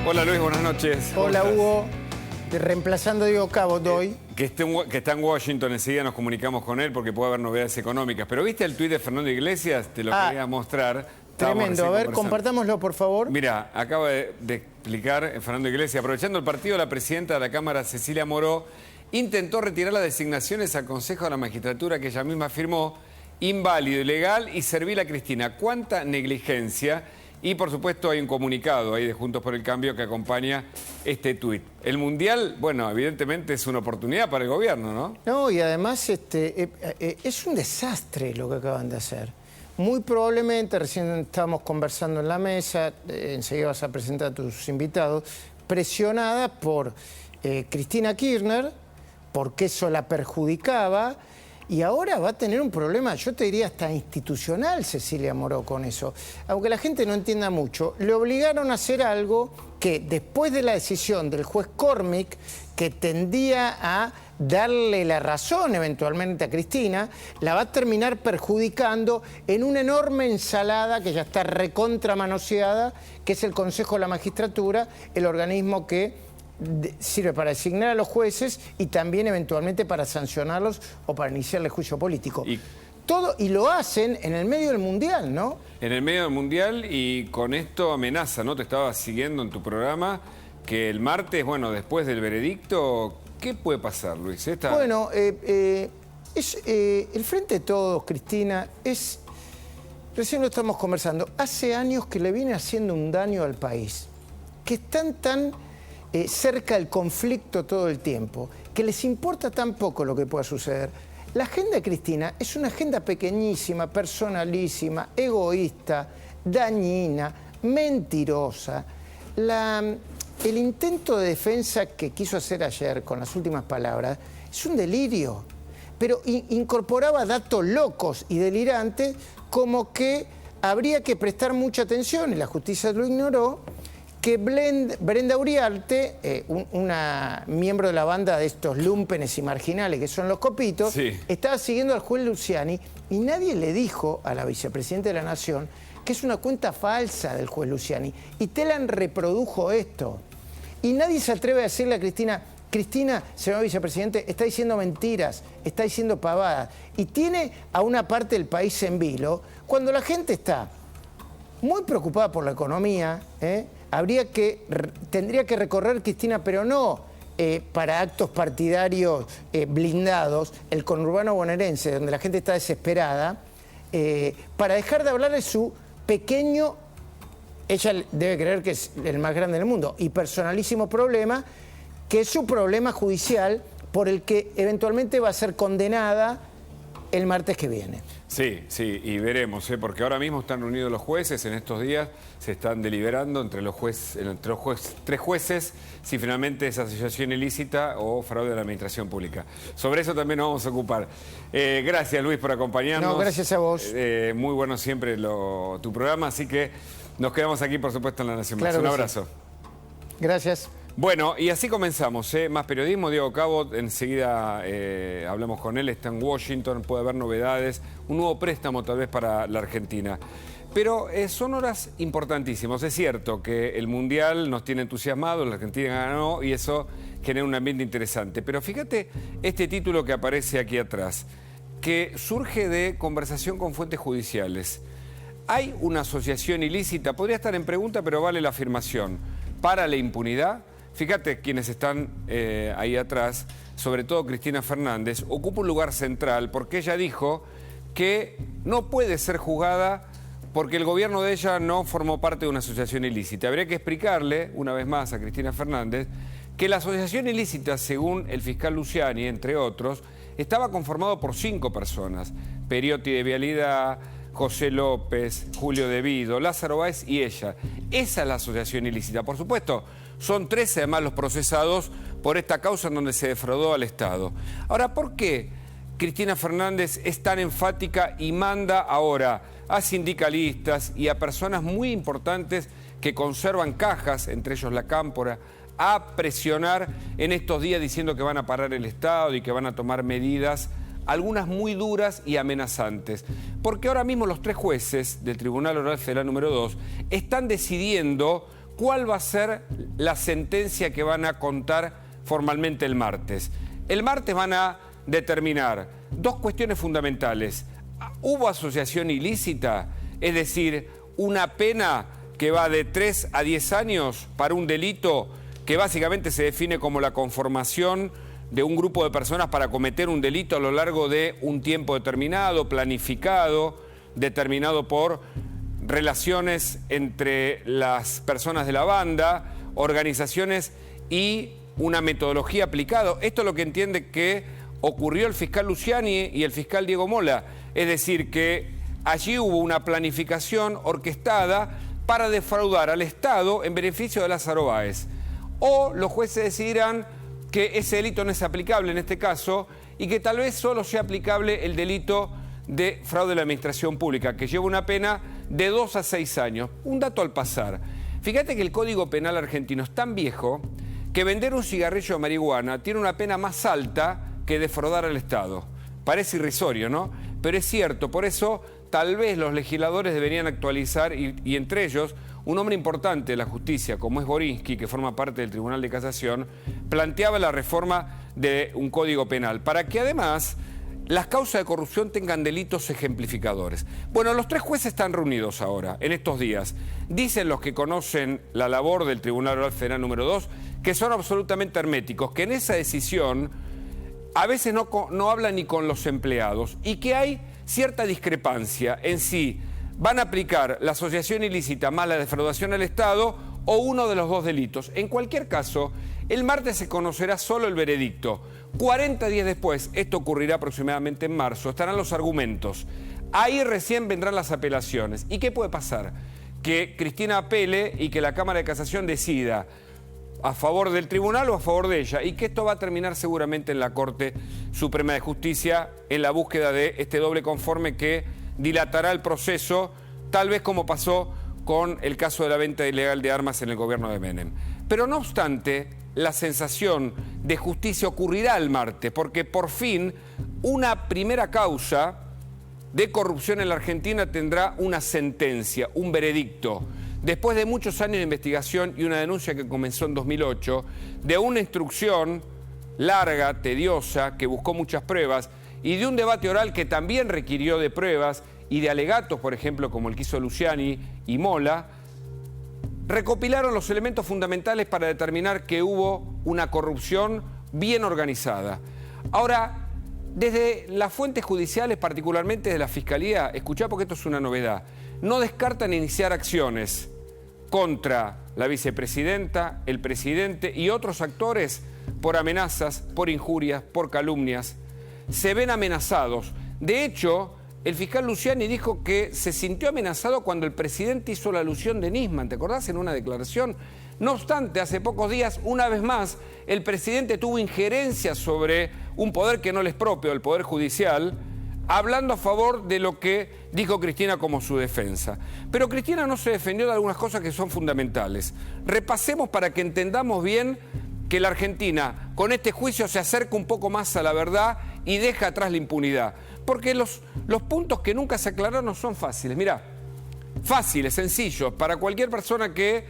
Hola Luis, buenas noches. Hola Hugo, reemplazando a Diego Cabo hoy. Que está en Washington, enseguida nos comunicamos con él porque puede haber novedades económicas. Pero ¿viste el tuit de Fernando Iglesias? Te lo quería mostrar. Tremendo, a ver, compartámoslo por favor. Mira, acaba de explicar Fernando Iglesias, aprovechando el partido, la presidenta de la Cámara, Cecilia Moró, intentó retirar las designaciones al Consejo de la Magistratura que ella misma firmó, inválido, ilegal y servil a Cristina. ¿Cuánta negligencia? Y por supuesto hay un comunicado ahí de Juntos por el Cambio que acompaña este tuit. El Mundial, bueno, evidentemente es una oportunidad para el gobierno, ¿no? No, y además es un desastre lo que acaban de hacer. Muy probablemente, recién estábamos conversando en la mesa, enseguida vas a presentar a tus invitados, presionada por Cristina Kirchner, porque eso la perjudicaba, y ahora va a tener un problema, yo te diría hasta institucional, Cecilia Moró, con eso. Aunque la gente no entienda mucho, le obligaron a hacer algo que después de la decisión del juez Cormick, que tendía a darle la razón eventualmente a Cristina, la va a terminar perjudicando en una enorme ensalada que ya está recontramanoseada, que es el Consejo de la Magistratura, el organismo que sirve para designar a los jueces y también eventualmente para sancionarlos o para iniciarle juicio político. Y lo hacen en el medio del Mundial, ¿no? En el medio del Mundial, y con esto amenaza, ¿no? Te estaba siguiendo en tu programa, que el martes, bueno, después del veredicto, ¿qué puede pasar, Luis? Bueno, el Frente de Todos, Cristina, recién lo estamos conversando, hace años que le viene haciendo un daño al país, que están tan cerca del conflicto todo el tiempo, que les importa tan poco lo que pueda suceder. La agenda de Cristina es una agenda pequeñísima, personalísima, egoísta, dañina, mentirosa. El intento de defensa que quiso hacer ayer con las últimas palabras es un delirio, pero incorporaba datos locos y delirantes como que habría que prestar mucha atención, y la justicia lo ignoró, que Brenda Uriarte, una miembro de la banda de estos lúmpenes y marginales que son los copitos, sí, estaba siguiendo al juez Luciani y nadie le dijo a la vicepresidenta de la Nación que es una cuenta falsa del juez Luciani. Y Telan reprodujo esto. Y nadie se atreve a decirle a Cristina, señor vicepresidente, está diciendo mentiras, está diciendo pavadas. Y tiene a una parte del país en vilo, cuando la gente está muy preocupada por la economía, tendría que recorrer Cristina, pero no para actos partidarios blindados, el conurbano bonaerense, donde la gente está desesperada, para dejar de hablar de su pequeño, ella debe creer que es el más grande del mundo, y personalísimo problema, que es su problema judicial por el que eventualmente va a ser condenada el martes que viene. Sí, sí, y veremos, porque ahora mismo están reunidos los jueces, en estos días se están deliberando entre los tres jueces si finalmente es asociación ilícita o fraude a la administración pública. Sobre eso también nos vamos a ocupar. Gracias Luis por acompañarnos. No, gracias a vos. Muy bueno siempre tu programa, así que nos quedamos aquí por supuesto en La Nación Más. Un abrazo. Sí. Gracias. Bueno, y así comenzamos, Más periodismo, Diego Cabo, enseguida hablamos con él, está en Washington, puede haber novedades, un nuevo préstamo tal vez para la Argentina. Pero son horas importantísimas, es cierto que el Mundial nos tiene entusiasmados, la Argentina ganó y eso genera un ambiente interesante. Pero fíjate este título que aparece aquí atrás, que surge de conversación con fuentes judiciales. ¿Hay una asociación ilícita? Podría estar en pregunta, pero vale la afirmación. ¿Para la impunidad? Fíjate quienes están ahí atrás, sobre todo Cristina Fernández, ocupa un lugar central porque ella dijo que no puede ser juzgada porque el gobierno de ella no formó parte de una asociación ilícita. Habría que explicarle, una vez más, a Cristina Fernández, que la asociación ilícita, según el fiscal Luciani, entre otros, estaba conformado por 5 personas. Periotti de Vialidad, José López, Julio De Vido, Lázaro Báez y ella. Esa es la asociación ilícita. Por supuesto, son 13 además los procesados por esta causa en donde se defraudó al Estado. Ahora, ¿por qué Cristina Fernández es tan enfática y manda ahora a sindicalistas y a personas muy importantes que conservan cajas, entre ellos la Cámpora, a presionar en estos días diciendo que van a parar el Estado y que van a tomar medidas, algunas muy duras y amenazantes? Porque ahora mismo los 3 jueces del Tribunal Oral Federal número 2 están decidiendo ¿cuál va a ser la sentencia que van a contar formalmente el martes? El martes van a determinar dos cuestiones fundamentales. ¿Hubo asociación ilícita? Es decir, una pena que va de 3 a 10 años para un delito que básicamente se define como la conformación de un grupo de personas para cometer un delito a lo largo de un tiempo determinado, planificado, determinado por relaciones entre las personas de la banda, organizaciones y una metodología aplicada. Esto es lo que entiende que ocurrió el fiscal Luciani y el fiscal Diego Mola. Es decir, que allí hubo una planificación orquestada para defraudar al Estado en beneficio de Lázaro Báez. O los jueces decidirán que ese delito no es aplicable en este caso y que tal vez solo sea aplicable el delito de fraude a la administración pública, que lleva una pena de 2 a 6 años. Un dato al pasar. Fíjate que el Código Penal argentino es tan viejo que vender un cigarrillo de marihuana tiene una pena más alta que defraudar al Estado. Parece irrisorio, ¿no? Pero es cierto, por eso tal vez los legisladores deberían actualizar, y entre ellos, un hombre importante de la justicia, como es Borinsky, que forma parte del Tribunal de Casación, planteaba la reforma de un código penal, para que además las causas de corrupción tengan delitos ejemplificadores. Bueno, los 3 jueces están reunidos ahora, en estos días. Dicen los que conocen la labor del Tribunal Oral Federal número 2, que son absolutamente herméticos, que en esa decisión a veces no hablan ni con los empleados y que hay cierta discrepancia en si van a aplicar la asociación ilícita más la defraudación al Estado o uno de los dos delitos. En cualquier caso, el martes se conocerá solo el veredicto. 40 días después, esto ocurrirá aproximadamente en marzo, estarán los argumentos. Ahí recién vendrán las apelaciones. ¿Y qué puede pasar? Que Cristina apele y que la Cámara de Casación decida a favor del tribunal o a favor de ella, y que esto va a terminar seguramente en la Corte Suprema de Justicia en la búsqueda de este doble conforme que dilatará el proceso, tal vez como pasó con el caso de la venta ilegal de armas en el gobierno de Menem. Pero no obstante, la sensación de justicia ocurrirá el martes, porque por fin una primera causa de corrupción en la Argentina tendrá una sentencia, un veredicto. Después de muchos años de investigación y una denuncia que comenzó en 2008, de una instrucción larga, tediosa, que buscó muchas pruebas, y de un debate oral que también requirió de pruebas y de alegatos, por ejemplo, como el que hizo Luciani y Mola, recopilaron los elementos fundamentales para determinar que hubo una corrupción bien organizada. Ahora, desde las fuentes judiciales, particularmente de la Fiscalía, escuchá porque esto es una novedad, no descartan iniciar acciones contra la vicepresidenta, el presidente y otros actores por amenazas, por injurias, por calumnias. Se ven amenazados. De hecho, el fiscal Luciani dijo que se sintió amenazado cuando el presidente hizo la alusión de Nisman, ¿te acordás? En una declaración. No obstante, hace pocos días, una vez más, el presidente tuvo injerencia sobre un poder que no le es propio, el Poder Judicial, hablando a favor de lo que dijo Cristina como su defensa. Pero Cristina no se defendió de algunas cosas que son fundamentales. Repasemos para que entendamos bien que la Argentina con este juicio se acerca un poco más a la verdad y deja atrás la impunidad. Porque los puntos que nunca se aclararon son fáciles. Mirá, fáciles, sencillos, para cualquier persona que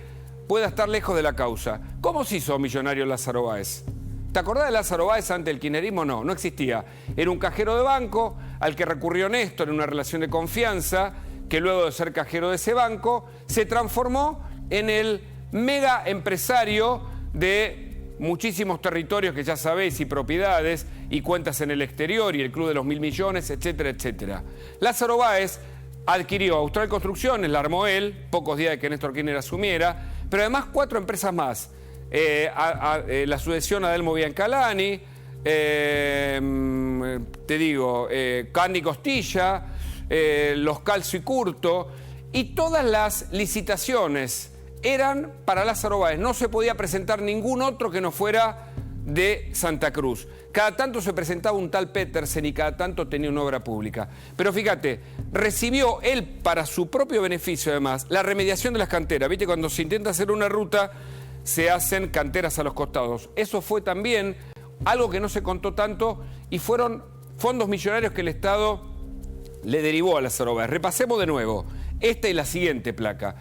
pueda estar lejos de la causa. ¿Cómo se hizo millonario Lázaro Báez? ¿Te acordás de Lázaro Báez ante el kirchnerismo? No, no existía. Era un cajero de banco al que recurrió Néstor en una relación de confianza, que luego de ser cajero de ese banco, se transformó en el mega empresario de muchísimos territorios que ya sabéis y propiedades y cuentas en el exterior y el Club de los 1.000 millones, etcétera, etcétera. Lázaro Báez adquirió Austral Construcciones, la armó él, pocos días de que Néstor Kirchner asumiera, pero además 4 empresas más. La sucesión Adelmo Biancalani, Candy Costilla, los Calzo y Curto, y todas las licitaciones eran para Lázaro Báez. No se podía presentar ningún otro que no fuera de Santa Cruz. Cada tanto se presentaba un tal Petersen y cada tanto tenía una obra pública. Pero fíjate, recibió él para su propio beneficio además la remediación de las canteras. ¿Viste? Cuando se intenta hacer una ruta se hacen canteras a los costados. Eso fue también algo que no se contó tanto y fueron fondos millonarios que el Estado le derivó a Lázaro Báez. Repasemos de nuevo esta y la siguiente placa.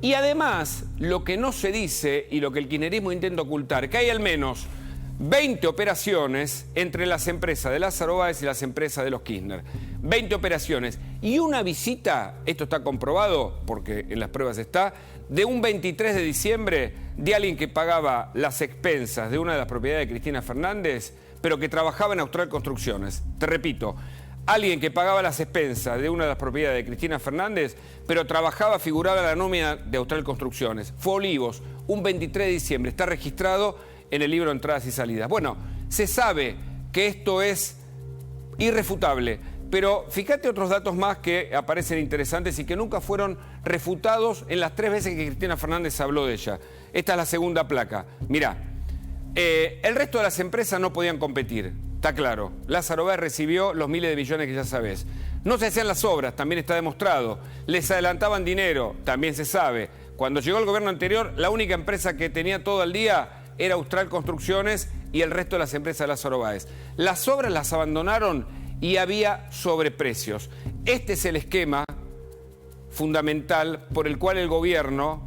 Y además, lo que no se dice y lo que el kirchnerismo intenta ocultar, que hay al menos 20 operaciones entre las empresas de Lázaro Báez y las empresas de los Kirchner. 20 operaciones. Y una visita, esto está comprobado, porque en las pruebas está, de un 23 de diciembre de alguien que pagaba las expensas de una de las propiedades de Cristina Fernández, pero que trabajaba en Austral Construcciones. Te repito, alguien que pagaba las expensas de una de las propiedades de Cristina Fernández, pero trabajaba, figuraba en la nómina de Austral Construcciones. Fue Olivos, un 23 de diciembre. Está registrado en el libro de entradas y salidas. Bueno, se sabe que esto es irrefutable, pero fíjate otros datos más que aparecen interesantes y que nunca fueron refutados en las 3 veces que Cristina Fernández habló de ella. Esta es la segunda placa. Mirá, el resto de las empresas no podían competir, está claro. Lázaro Báez recibió los miles de millones que ya sabés. No se hacían las obras, también está demostrado. Les adelantaban dinero, también se sabe. Cuando llegó el gobierno anterior, la única empresa que tenía todo el día era Austral Construcciones y el resto de las empresas de Lázaro Báez. Las obras las abandonaron y había sobreprecios. Este es el esquema fundamental por el cual el gobierno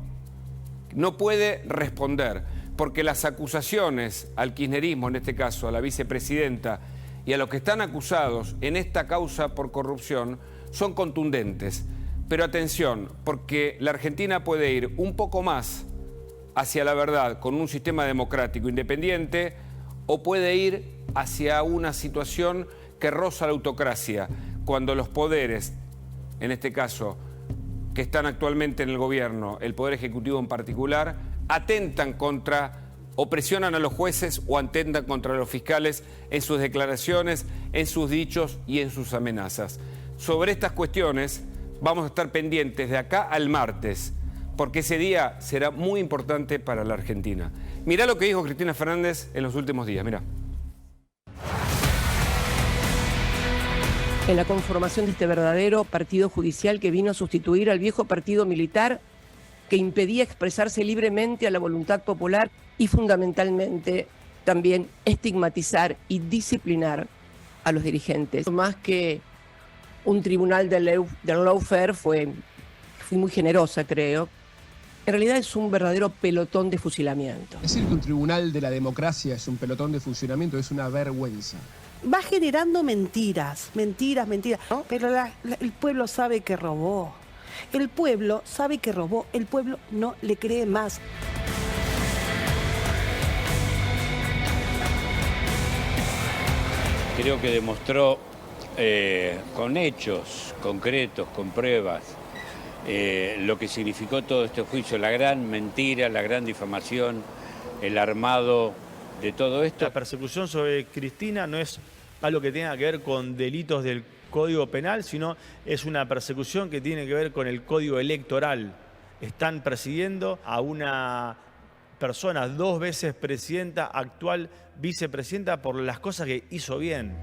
no puede responder, porque las acusaciones al kirchnerismo, en este caso a la vicepresidenta, y a los que están acusados en esta causa por corrupción, son contundentes. Pero atención, porque la Argentina puede ir un poco más hacia la verdad con un sistema democrático independiente o puede ir hacia una situación que roza la autocracia, cuando los poderes, en este caso, que están actualmente en el gobierno, el Poder Ejecutivo en particular, atentan contra o presionan a los jueces o atentan contra los fiscales en sus declaraciones, en sus dichos y en sus amenazas. Sobre estas cuestiones vamos a estar pendientes de acá al martes, porque ese día será muy importante para la Argentina. Mirá lo que dijo Cristina Fernández en los últimos días, mirá. En la conformación de este verdadero partido judicial que vino a sustituir al viejo partido militar que impedía expresarse libremente a la voluntad popular y fundamentalmente también estigmatizar y disciplinar a los dirigentes. Más que un tribunal del lawfare, fui muy generosa, creo. En realidad es un verdadero pelotón de fusilamiento. Decir que un tribunal de la democracia es un pelotón de fusilamiento es una vergüenza. Va generando mentiras, ¿no? Pero el pueblo sabe que robó. El pueblo sabe que robó, el pueblo no le cree más. Creo que demostró con hechos concretos, con pruebas, lo que significó todo este juicio, la gran mentira, la gran difamación, el armado de todo esto. La persecución sobre Cristina no es algo que tenga que ver con delitos del Código Penal, sino es una persecución que tiene que ver con el Código Electoral. Están persiguiendo a una persona 2 veces presidenta, actual vicepresidenta, por las cosas que hizo bien.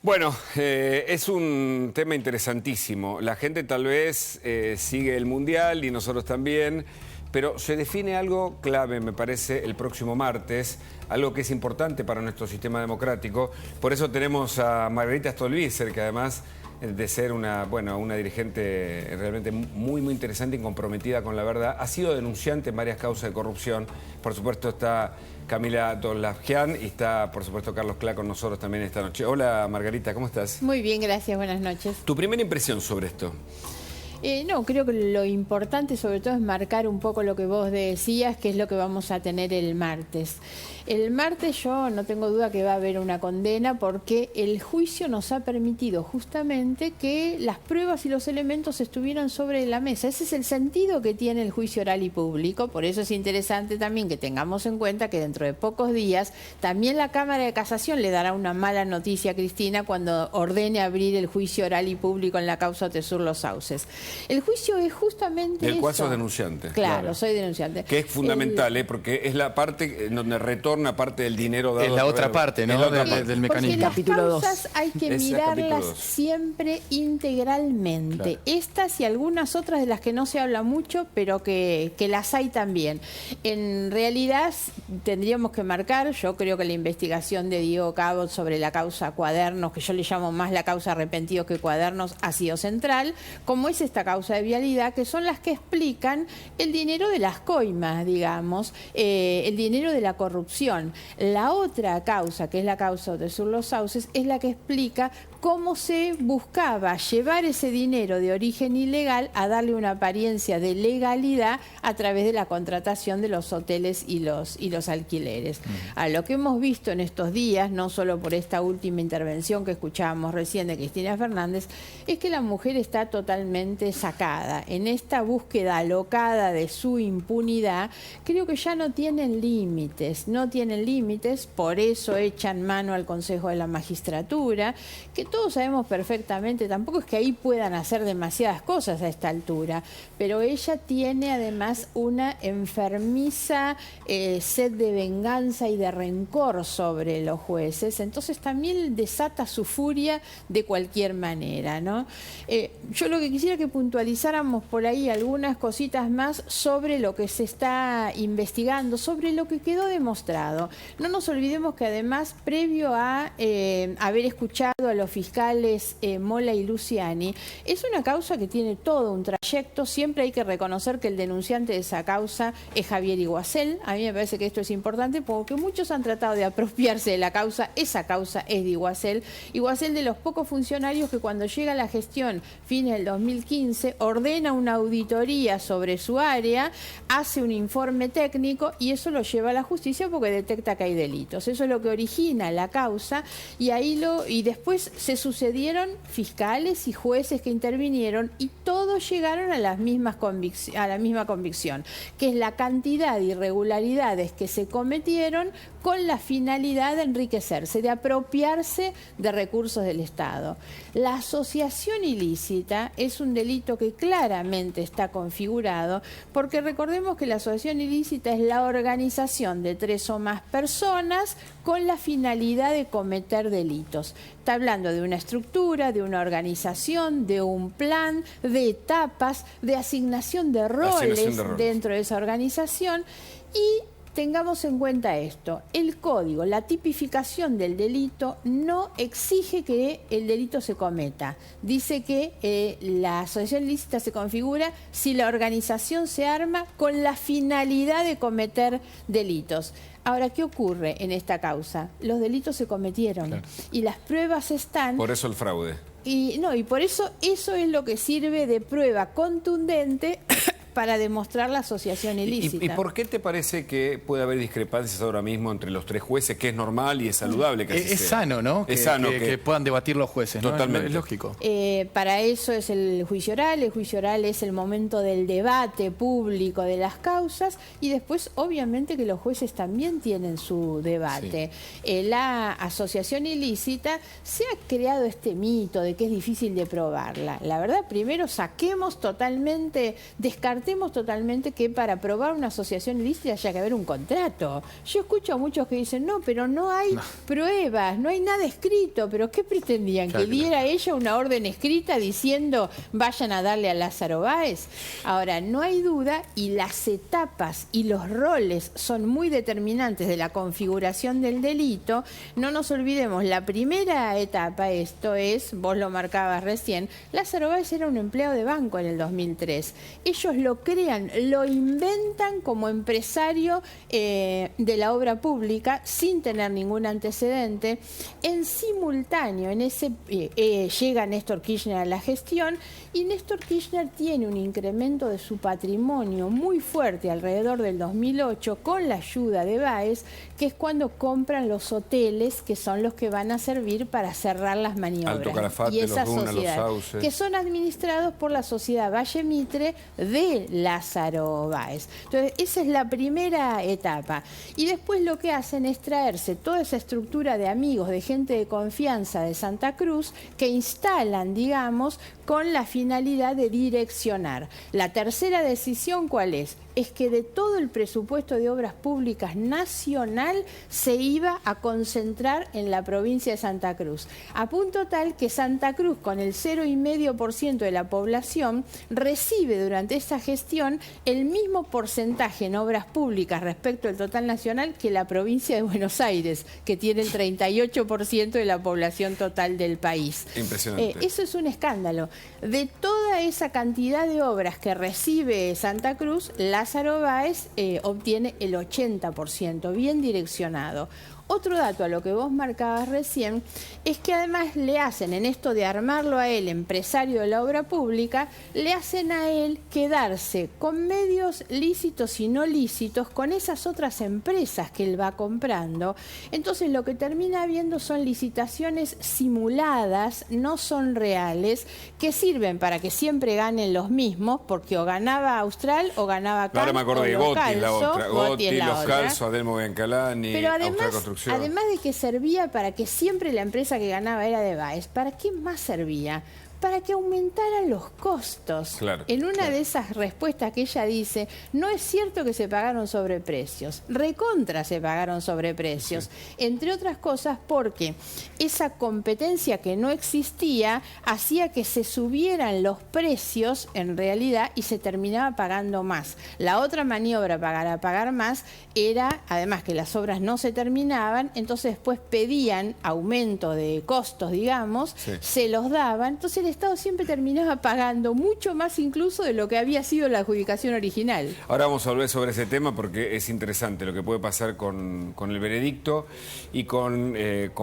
Bueno, es un tema interesantísimo. La gente tal vez sigue el Mundial y nosotros también, pero se define algo clave, me parece, el próximo martes, algo que es importante para nuestro sistema democrático. Por eso tenemos a Margarita Stolbizer, que además de ser una dirigente realmente muy interesante y comprometida con la verdad, ha sido denunciante en varias causas de corrupción. Por supuesto está Camila Dolazgian y está, por supuesto, Carlos Clá con nosotros también esta noche. Hola, Margarita, ¿cómo estás? Muy bien, gracias, buenas noches. ¿Tu primera impresión sobre esto? No, creo que lo importante sobre todo es marcar un poco lo que vos decías, que es lo que vamos a tener el martes. El martes yo no tengo duda que va a haber una condena porque el juicio nos ha permitido justamente que las pruebas y los elementos estuvieran sobre la mesa. Ese es el sentido que tiene el juicio oral y público. Por eso es interesante también que tengamos en cuenta que dentro de pocos días también la Cámara de Casación le dará una mala noticia a Cristina cuando ordene abrir el juicio oral y público en la causa Otesur Los Sauces. El juicio es justamente Del cual eso. sos denunciante. Claro, soy denunciante. Que es fundamental, porque es la parte en donde retorna parte del dinero dado. Es la otra parte, ¿no? Es la otra del parte. mecanismo. Porque las causas hay que Ese es mirarlas capítulo 2. siempre integralmente. Claro. Estas y algunas otras de las que no se habla mucho, pero que las hay también. En realidad tendríamos que marcar, yo creo que la investigación de Diego Cabot sobre la causa Cuadernos, que yo le llamo más la causa Arrepentidos que Cuadernos, ha sido central, como es esta causa de vialidad, que son las que explican el dinero de las coimas, digamos, el dinero de la corrupción. La otra causa, que es la causa de Sur Los Sauces, es la que explica cómo se buscaba llevar ese dinero de origen ilegal a darle una apariencia de legalidad a través de la contratación de los hoteles y los alquileres. A lo que hemos visto en estos días, no solo por esta última intervención que escuchábamos recién de Cristina Fernández, es que la mujer está totalmente sacada. En esta búsqueda alocada de su impunidad, creo que ya no tienen límites, por eso echan mano al Consejo de la Magistratura, que todos sabemos perfectamente, tampoco es que ahí puedan hacer demasiadas cosas a esta altura, pero ella tiene además una enfermiza sed de venganza y de rencor sobre los jueces, entonces también desata su furia de cualquier manera, ¿no? Yo lo que quisiera que puntualizáramos por ahí algunas cositas más sobre lo que se está investigando, sobre lo que quedó demostrado. No nos olvidemos que además, previo a haber escuchado a los fiscales Mola y Luciani, es una causa que tiene todo un trayecto. Siempre hay que reconocer que el denunciante de esa causa es Javier Iguacel. A mí me parece que esto es importante porque muchos han tratado de apropiarse de la causa. Esa causa es de Iguacel. Iguacel, de los pocos funcionarios que cuando llega a la gestión, fines del 2015, ordena una auditoría sobre su área, hace un informe técnico y eso lo lleva a la justicia porque detecta que hay delitos. Eso es lo que origina la causa y después se sucedieron fiscales y jueces que intervinieron y todos llegaron a la misma convicción, que es la cantidad de irregularidades que se cometieron con la finalidad de enriquecerse, de apropiarse de recursos del Estado. La asociación ilícita es un delito que claramente está configurado, porque recordemos que la asociación ilícita es la organización de 3 o más personas con la finalidad de cometer delitos. Está hablando de una estructura, de una organización, de un plan, de etapas, de asignación de roles dentro de esa organización. Y tengamos en cuenta esto, el código, la tipificación del delito no exige que el delito se cometa. Dice que la asociación ilícita se configura si la organización se arma con la finalidad de cometer delitos. Ahora, ¿qué ocurre en esta causa? Los delitos se cometieron y las pruebas están. Por eso el fraude. Y por eso es lo que sirve de prueba contundente para demostrar la asociación ilícita. ¿Y por qué te parece que puede haber discrepancias ahora mismo entre los 3 jueces, que es normal y es saludable que así Es sea? sano, ¿no? Es sano que puedan debatir los jueces, ¿no? Totalmente. Es lógico. Para eso es el juicio oral. El juicio oral es el momento del debate público de las causas y después, obviamente, que los jueces también tienen su debate. Sí. La asociación ilícita, se ha creado este mito de que es difícil de probarla. La verdad, primero descartemos totalmente que para probar una asociación ilícita haya que haber un contrato. Yo escucho a muchos que dicen, no, pero no hay pruebas, no hay nada escrito. ¿Pero qué pretendían? ¿Que diera ella una orden escrita diciendo vayan a darle a Lázaro Báez? Ahora, no hay duda y las etapas y los roles son muy determinantes de la configuración del delito. No nos olvidemos, la primera etapa, esto es, vos lo marcabas recién, Lázaro Báez era un empleado de banco en el 2003. Ellos lo crean, lo inventan como empresario de la obra pública sin tener ningún antecedente. En simultáneo, llega Néstor Kirchner a la gestión y Néstor Kirchner tiene un incremento de su patrimonio muy fuerte alrededor del 2008 con la ayuda de Báez, que es cuando compran los hoteles que son los que van a servir para cerrar las maniobras. Alto Calafate, y esas Los Duna, sociedades, Los Sauces, que son administrados por la sociedad Valle Mitre de de Lázaro Báez. Entonces, esa es la primera etapa. Y después lo que hacen es traerse toda esa estructura de amigos, de gente de confianza de Santa Cruz, que instalan, digamos, con la finalidad de direccionar. La tercera decisión, ¿cuál es? Es que de todo el presupuesto de obras públicas nacional se iba a concentrar en la provincia de Santa Cruz, a punto tal que Santa Cruz, con el 0,5% de la población, recibe durante esta gestión el mismo porcentaje en obras públicas respecto al total nacional que la provincia de Buenos Aires, que tiene el 38% de la población total del país. Impresionante. Eso es un escándalo. De toda esa cantidad de obras que recibe Santa Cruz, Lázaro Báez obtiene el 80%, bien direccionado. Otro dato a lo que vos marcabas recién es que además le hacen, en esto de armarlo a él, empresario de la obra pública, le hacen a él quedarse con medios lícitos y no lícitos con esas otras empresas que él va comprando. Entonces lo que termina habiendo son licitaciones simuladas, no son reales, que sirven para que siempre ganen los mismos, porque o ganaba Austral o ganaba Can. Ahora me acordé de Gotti, la otra. Gotti, Los Calzo, Adelmo Biancalani, pero Austral Construcción. Además de que servía para que siempre la empresa que ganaba era de Báez, ¿para qué más servía? Para que aumentaran los costos. Claro, en una de esas respuestas que ella dice, no es cierto que se pagaron sobreprecios, recontra se pagaron sobreprecios, sí. Entre otras cosas porque esa competencia que no existía hacía que se subieran los precios en realidad y se terminaba pagando más. La otra maniobra para pagar más era, además que las obras no se terminaban, entonces después pedían aumento de costos, digamos, sí. Se los daban, entonces el Estado siempre terminaba pagando mucho más incluso de lo que había sido la adjudicación original. Ahora vamos a volver sobre ese tema porque es interesante lo que puede pasar con el veredicto y con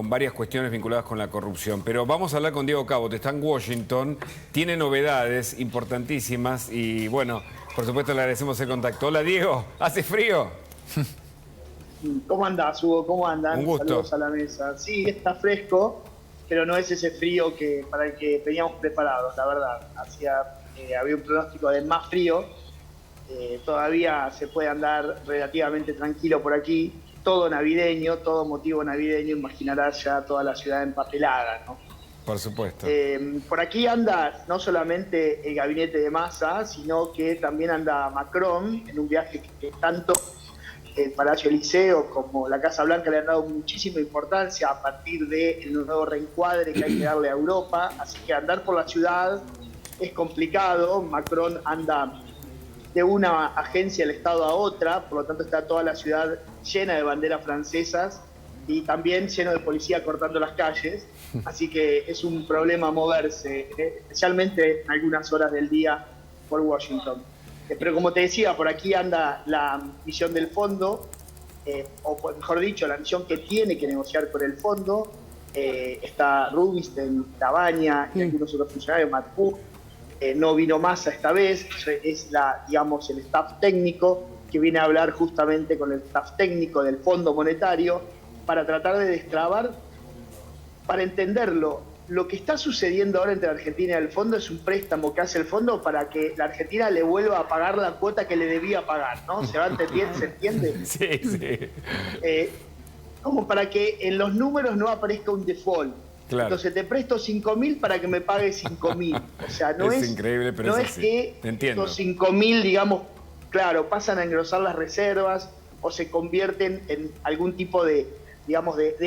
varias cuestiones vinculadas con la corrupción. Pero vamos a hablar con Diego Cabot, está en Washington, tiene novedades importantísimas y bueno, por supuesto le agradecemos el contacto. Hola Diego, ¿hace frío? ¿Cómo andás, Hugo? ¿Cómo andan? Un gusto. Saludos a la mesa. Sí, está fresco, pero no es ese frío para el que veníamos preparados, la verdad. Había un pronóstico de más frío. Todavía se puede andar relativamente tranquilo por aquí. Todo navideño, todo motivo navideño. Imaginarás ya toda la ciudad empapelada, ¿no? Por supuesto. Por aquí anda no solamente el gabinete de Massa, sino que también anda Macron en un viaje que tanto el Palacio Eliseo como la Casa Blanca le han dado muchísima importancia a partir del nuevo reencuadre que hay que darle a Europa, así que andar por la ciudad es complicado. Macron anda de una agencia del Estado a otra, por lo tanto está toda la ciudad llena de banderas francesas y también lleno de policía cortando las calles, así que es un problema moverse, especialmente en algunas horas del día por Washington. Pero como te decía, por aquí anda la misión del fondo, o mejor dicho, la misión que tiene que negociar con el fondo. Está Rubinstein, Lavagna y algunos otros funcionarios, Matpú. No vino Massa esta vez, es el staff técnico que viene a hablar justamente con el staff técnico del Fondo Monetario para tratar de destrabar, para entenderlo. Lo que está sucediendo ahora entre la Argentina y el fondo es un préstamo que hace el fondo para que la Argentina le vuelva a pagar la cuota que le debía pagar, ¿no? ¿Se entiende? Sí, sí. Como para que en los números no aparezca un default. Claro. Entonces te presto 5.000 para que me pagues 5.000. O sea, no es increíble, pero no es es así. que los 5.000, digamos, claro, pasan a engrosar las reservas o se convierten en algún tipo de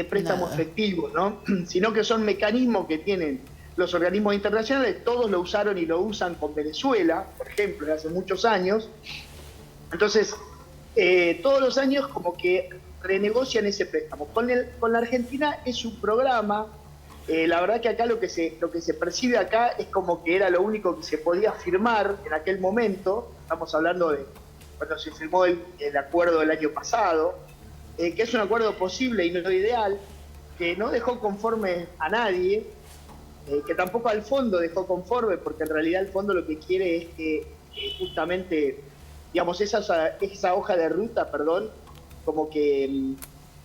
préstamo efectivo, ¿no? Sino que son mecanismos que tienen los organismos internacionales, todos lo usaron y lo usan con Venezuela, por ejemplo, desde hace muchos años. Entonces, todos los años como que renegocian ese préstamo. Con la Argentina es un programa, la verdad que acá lo que se percibe acá es como que era lo único que se podía firmar en aquel momento. Estamos hablando de cuando se firmó el acuerdo del año pasado, que es un acuerdo posible y no ideal, que no dejó conforme a nadie, que tampoco al fondo dejó conforme, porque en realidad el fondo lo que quiere es que justamente, digamos, esa hoja de ruta, como que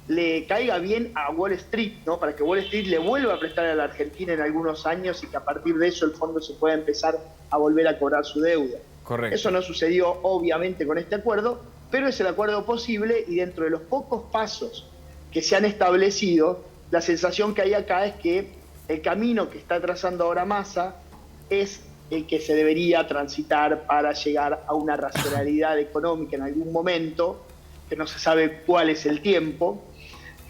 le caiga bien a Wall Street, ¿no? Para que Wall Street le vuelva a prestar a la Argentina en algunos años y que a partir de eso el fondo se pueda empezar a volver a cobrar su deuda. Correcto. Eso no sucedió obviamente con este acuerdo, pero es el acuerdo posible y dentro de los pocos pasos que se han establecido, la sensación que hay acá es que el camino que está trazando ahora Massa es el que se debería transitar para llegar a una racionalidad económica en algún momento, que no se sabe cuál es el tiempo,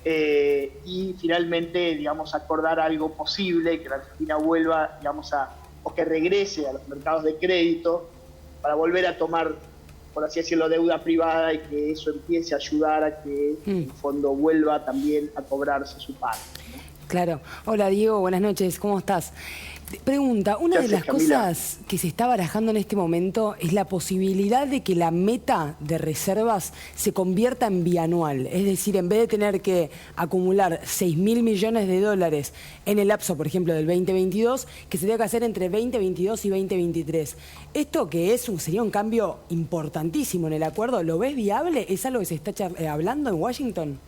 y finalmente, digamos, acordar algo posible, que la Argentina vuelva, digamos, o que regrese a los mercados de crédito para volver a tomar, por así decirlo, deuda privada y que eso empiece a ayudar a que el fondo vuelva también a cobrarse su parte, ¿no? Claro. Hola Diego, buenas noches, ¿cómo estás? Pregunta, una de las cosas que se está barajando en este momento es la posibilidad de que la meta de reservas se convierta en bianual. Es decir, en vez de tener que acumular 6.000 millones de dólares en el lapso, por ejemplo, del 2022, que se tenga que hacer entre 2022 y 2023. Esto que sería un cambio importantísimo en el acuerdo, ¿lo ves viable? ¿Es algo que se está hablando en Washington?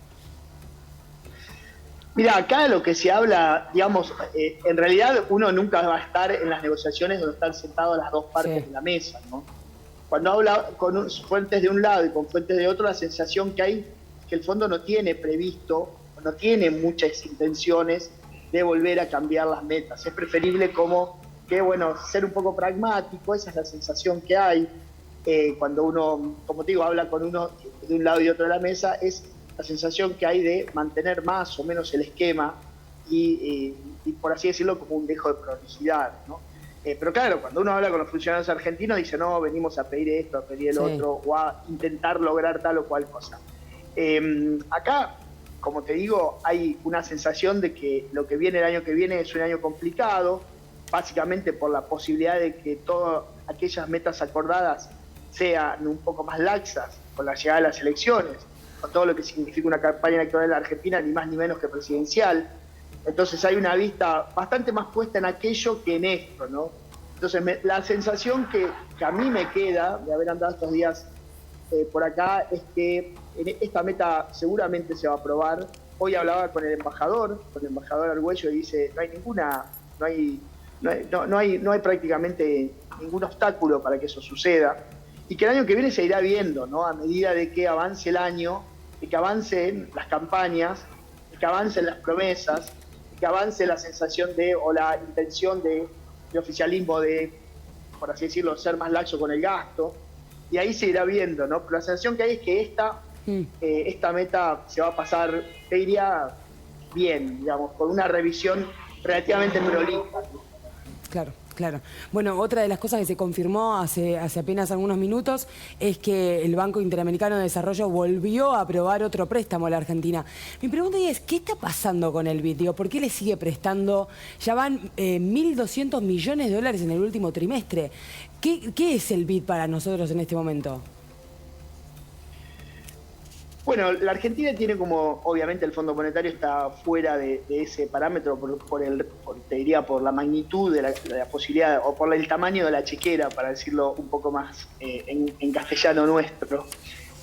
Mira, acá lo que se habla, digamos, en realidad uno nunca va a estar en las negociaciones donde están sentadas las dos partes de la mesa, ¿no? Cuando habla con fuentes de un lado y con fuentes de otro, la sensación que hay es que el fondo no tiene previsto, no tiene muchas intenciones de volver a cambiar las metas. Es preferible ser un poco pragmático, esa es la sensación que hay cuando uno, como te digo, habla con uno de un lado y otro de la mesa, es la sensación que hay de mantener más o menos el esquema y por así decirlo, como un dejo de prolicidad, ¿no? Pero claro, cuando uno habla con los funcionarios argentinos, dice, no, venimos a pedir esto, a pedir el otro, o a intentar lograr tal o cual cosa. Acá, como te digo, hay una sensación de que lo que viene el año que viene es un año complicado, básicamente por la posibilidad de que todas aquellas metas acordadas sean un poco más laxas con la llegada de las elecciones, con todo lo que significa una campaña electoral en la Argentina, ni más ni menos que presidencial. Entonces hay una vista bastante más puesta en aquello que en esto, ¿no? Entonces la sensación que a mí me queda de haber andado estos días por acá es que esta meta seguramente se va a aprobar. Hoy hablaba con el embajador Argüello, y dice, no hay prácticamente ningún obstáculo para que eso suceda. Y que el año que viene se irá viendo, ¿no? A medida de que avance el año, de que avancen las campañas, de que avancen las promesas, de que avance la sensación o la intención de oficialismo de, por así decirlo, ser más laxo con el gasto. Y ahí se irá viendo, ¿no? Pero la sensación que hay es que esta meta se va a pasar, te diría, bien, digamos, con una revisión relativamente prolija. Claro. Claro. Bueno, otra de las cosas que se confirmó hace apenas algunos minutos es que el Banco Interamericano de Desarrollo volvió a aprobar otro préstamo a la Argentina. Mi pregunta es, ¿qué está pasando con el BID? ¿Por qué le sigue prestando? Ya van 1.200 millones de dólares en el último trimestre. ¿Qué es el BID para nosotros en este momento? Bueno, la Argentina tiene como, obviamente el Fondo Monetario está fuera de ese parámetro te diría por la magnitud de la posibilidad, o por el tamaño de la chequera, para decirlo un poco más en castellano nuestro.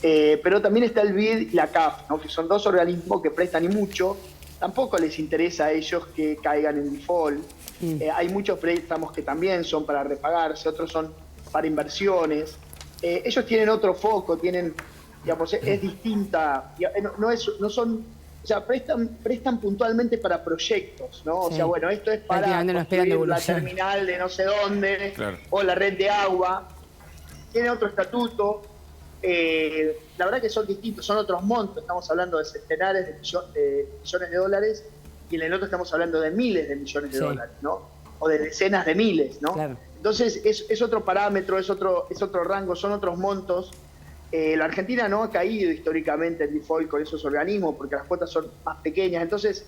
Pero también está el BID y la CAF, ¿no? Que son dos organismos que prestan y mucho. Tampoco les interesa a ellos que caigan en default. Hay muchos préstamos que también son para repagarse, otros son para inversiones. Ellos tienen otro foco, digamos, es distinta, no son, o sea, prestan puntualmente para proyectos, ¿no? Sí. O sea, bueno, esto es para construir la terminal de no sé dónde, claro, o la red de agua. Tiene otro estatuto. La verdad que son distintos, son otros montos. Estamos hablando de centenares de millones de dólares, y en el otro estamos hablando de miles de millones de dólares, ¿no? O de decenas de miles, ¿no? Claro. Entonces es otro parámetro, es otro rango, son otros montos. La Argentina no ha caído históricamente en default con esos organismos porque las cuotas son más pequeñas. Entonces,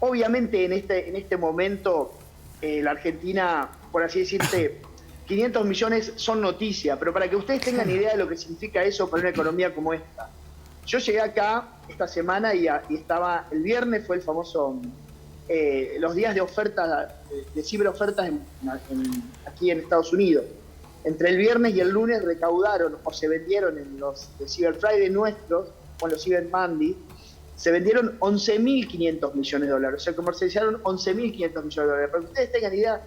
obviamente en este momento la Argentina, por así decirte, 500 millones son noticia, pero para que ustedes tengan idea de lo que significa eso para una economía como esta. Yo llegué acá esta semana y estaba, el viernes fue el famoso, los días de ofertas, de ciberofertas aquí en Estados Unidos. Entre el viernes y el lunes recaudaron o se vendieron en los de Cyber Friday nuestros, o en los Cyber Monday, se vendieron 11.500 millones de dólares. O sea, comercializaron 11.500 millones de dólares. Para que ustedes tengan idea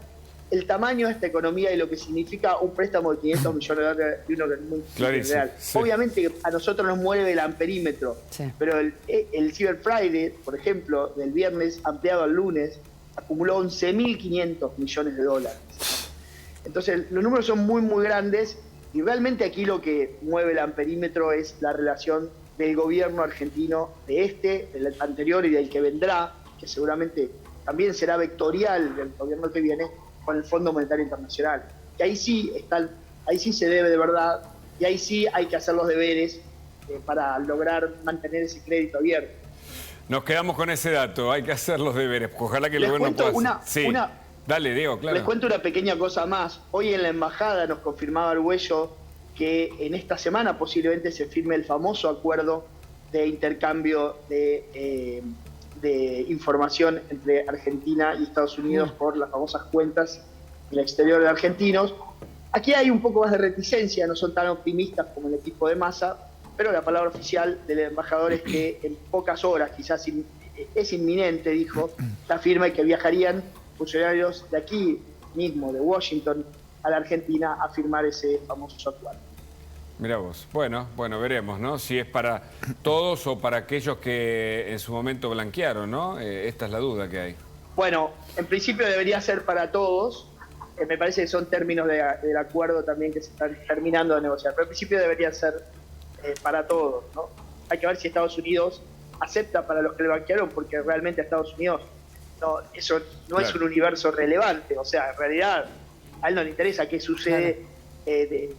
el tamaño de esta economía y lo que significa un préstamo de 500 millones de dólares de un organismo real. Sí. Obviamente a nosotros nos mueve el amperímetro, pero el Cyber Friday, por ejemplo, del viernes ampliado al lunes, acumuló 11.500 millones de dólares. Entonces los números son muy, muy grandes y realmente aquí lo que mueve el amperímetro es la relación del gobierno argentino, del anterior y del que vendrá, que seguramente también será vectorial del gobierno que viene, con el Fondo Monetario Internacional. Y ahí sí se debe de verdad, y ahí sí hay que hacer los deberes para lograr mantener ese crédito abierto. Nos quedamos con ese dato, hay que hacer los deberes. Ojalá que el gobierno pueda hacer. Dale, Diego, claro. Les cuento una pequeña cosa más. Hoy en la embajada nos confirmaba Arguello que en esta semana posiblemente se firme el famoso acuerdo de intercambio de información entre Argentina y Estados Unidos por las famosas cuentas del exterior de argentinos. Aquí hay un poco más de reticencia, no son tan optimistas como el equipo de Massa, pero la palabra oficial del embajador es que en pocas horas, quizás es inminente, dijo, la firma, y que viajarían funcionarios de aquí mismo, de Washington, a la Argentina a firmar ese famoso acuerdo. Mirá vos. Bueno, veremos, ¿no? Si es para todos o para aquellos que en su momento blanquearon, ¿no? Esta es la duda que hay. Bueno, en principio debería ser para todos. Me parece que son términos del acuerdo también que se están terminando de negociar. Pero en principio debería ser para todos, ¿no? Hay que ver si Estados Unidos acepta para los que le blanquearon, porque realmente a Estados Unidos eso no es un universo relevante. O sea, en realidad a él no le interesa qué sucede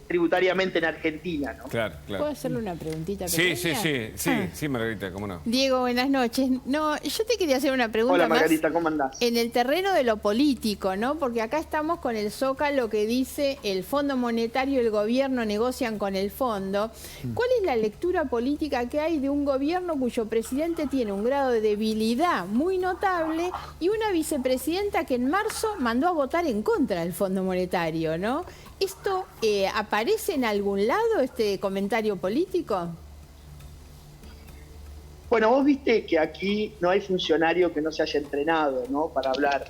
tributariamente en Argentina, ¿no? Claro. ¿Puedo hacerle una preguntita pequeña? Sí, Margarita, cómo no. Diego, buenas noches. No, yo te quería hacer una pregunta. Hola, Margarita, ¿cómo andás? En el terreno de lo político, ¿no? Porque acá estamos con el Zócalo que dice el Fondo Monetario y el gobierno negocian con el fondo. ¿Cuál es la lectura política que hay de un gobierno cuyo presidente tiene un grado de debilidad muy notable y una vicepresidenta que en marzo mandó a votar en contra del Fondo Monetario, ¿no? ¿Esto aparece en algún lado, este comentario político? Bueno, vos viste que aquí no hay funcionario que no se haya entrenado, ¿no? Para hablar.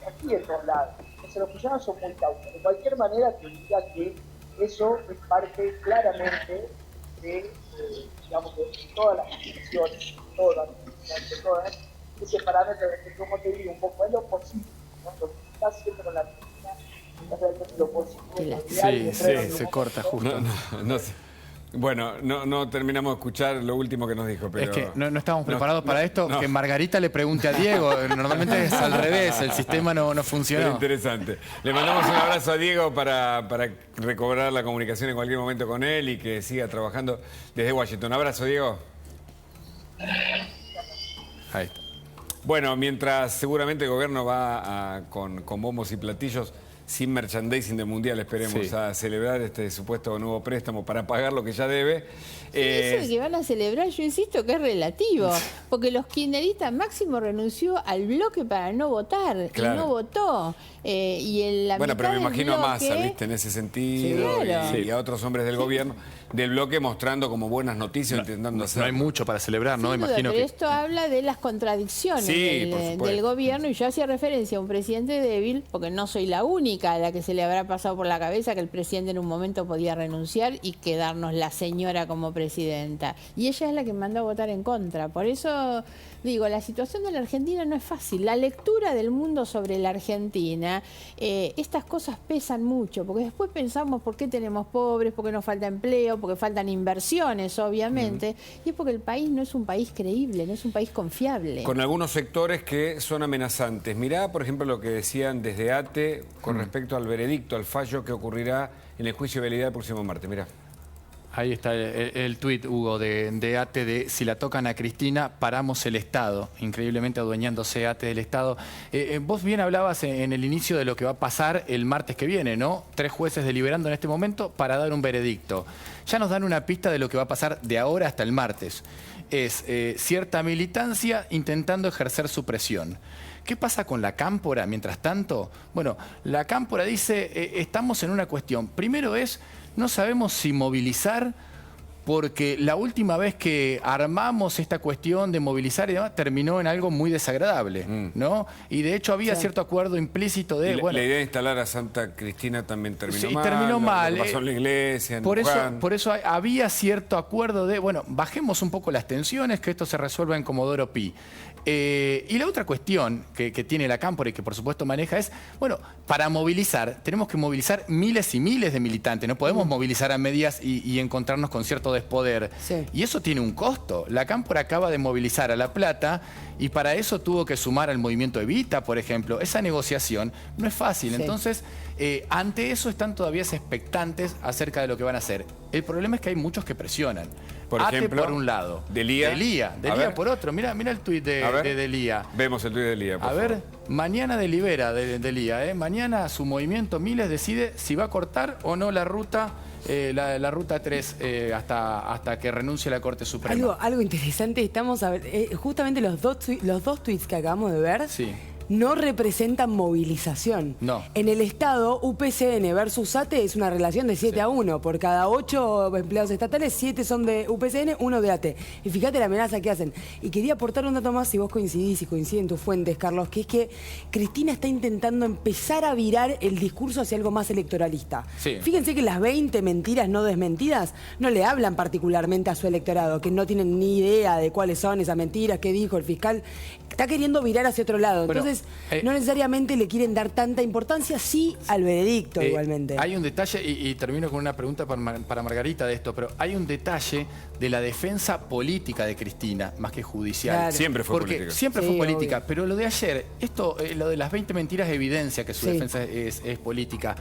Aquí en todos lados. Los funcionarios son muy cautos. De cualquier manera, te diría que eso es parte claramente de, digamos, de todas las instituciones, todas, ese parámetro de que, como te digo, un poco es lo posible, ¿no? Lo que está haciendo con la Argentina es realmente lo posible. Sí, se corta justo. No sé. Bueno, no terminamos de escuchar lo último que nos dijo, pero... Es que no estábamos preparados para esto, que Margarita le pregunte a Diego. Normalmente es al revés, el sistema no funcionó. Pero interesante. Le mandamos un abrazo a Diego para recobrar la comunicación en cualquier momento con él y que siga trabajando desde Washington. Abrazo, Diego. Ahí está. Bueno, mientras seguramente el gobierno va con bombos y platillos, sin merchandising del Mundial, esperemos, a celebrar este supuesto nuevo préstamo para pagar lo que ya debe. Eso de que van a celebrar, yo insisto que es relativo, porque los kirchneristas, Máximo renunció al bloque para no votar, y no votó. Bueno, pero me imagino a Massa, ¿viste? En ese sentido, y a otros hombres del gobierno, del bloque, mostrando como buenas noticias, intentando hacer... No hay mucho para celebrar, ¿no? Imagino pero esto habla de las contradicciones del gobierno, y yo hacía referencia a un presidente débil, porque no soy la única a la que se le habrá pasado por la cabeza que el presidente en un momento podía renunciar y quedarnos la señora como presidenta. Y ella es la que mandó a votar en contra. Por eso digo, la situación de la Argentina no es fácil. La lectura del mundo sobre la Argentina, estas cosas pesan mucho, porque después pensamos por qué tenemos pobres, por qué nos falta empleo, porque faltan inversiones, obviamente, y es porque el país no es un país creíble, no es un país confiable. Con algunos sectores que son amenazantes. Mirá, por ejemplo, lo que decían desde ATE con respecto al veredicto, al fallo que ocurrirá en el juicio de valididad el próximo martes. Mirá. Ahí está el tuit, Hugo, de ATE de si la tocan a Cristina, paramos el Estado. Increíblemente adueñándose ATE del Estado. Vos bien hablabas en el inicio de lo que va a pasar el martes que viene, ¿no? 3 jueces deliberando en este momento para dar un veredicto. Ya nos dan una pista de lo que va a pasar de ahora hasta el martes. Es cierta militancia intentando ejercer su presión. ¿Qué pasa con la Cámpora mientras tanto? Bueno, la Cámpora dice, estamos en una cuestión. Primero no sabemos si movilizar porque la última vez que armamos esta cuestión de movilizar y demás terminó en algo muy desagradable, ¿no? Y de hecho había cierto acuerdo implícito de... La idea de instalar a Santa Cristina también terminó mal. Sí, terminó mal. Lo que pasó en la iglesia, en por Wuhan. eso había cierto acuerdo de, bueno, bajemos un poco las tensiones, que esto se resuelva en Comodoro Pi. Y la otra cuestión que tiene la Cámpora y que por supuesto maneja es, bueno, para movilizar, tenemos que movilizar miles y miles de militantes, no podemos movilizar a medias y encontrarnos con cierto despoder. Sí. Y eso tiene un costo. La Cámpora acaba de movilizar a La Plata y para eso tuvo que sumar al movimiento Evita, por ejemplo. Esa negociación no es fácil. Sí. Entonces, ante eso están todavía expectantes acerca de lo que van a hacer. El problema es que hay muchos que presionan. Por ejemplo, por un lado. Delía por otro. Mira el tuit de Delía. Vemos el tuit de Delía, por favor. Mañana delibera Delía. Mañana su movimiento Miles decide si va a cortar o no la ruta, la ruta 3 hasta que renuncie la Corte Suprema. Algo interesante, estamos a ver, justamente los dos tuits que acabamos de ver. Sí. No representan movilización. No. En el Estado, UPCN versus ATE es una relación de 7-1. Por cada 8 empleados estatales, 7 son de UPCN, 1 de ATE. Y fíjate la amenaza que hacen. Y quería aportar un dato más, si vos coincidís y coinciden tus fuentes, Carlos, que es que Cristina está intentando empezar a virar el discurso hacia algo más electoralista. Sí. Fíjense que las 20 mentiras no desmentidas no le hablan particularmente a su electorado, que no tienen ni idea de cuáles son esas mentiras, qué dijo el fiscal. Está queriendo virar hacia otro lado. Entonces, no necesariamente le quieren dar tanta importancia, sí al veredicto igualmente. Hay un detalle, y termino con una pregunta para Margarita de esto, pero hay un detalle de la defensa política de Cristina, más que judicial. Claro. Siempre fue política. Siempre fue política, obvio. Pero lo de ayer, lo de las 20 mentiras evidencia que su defensa es política.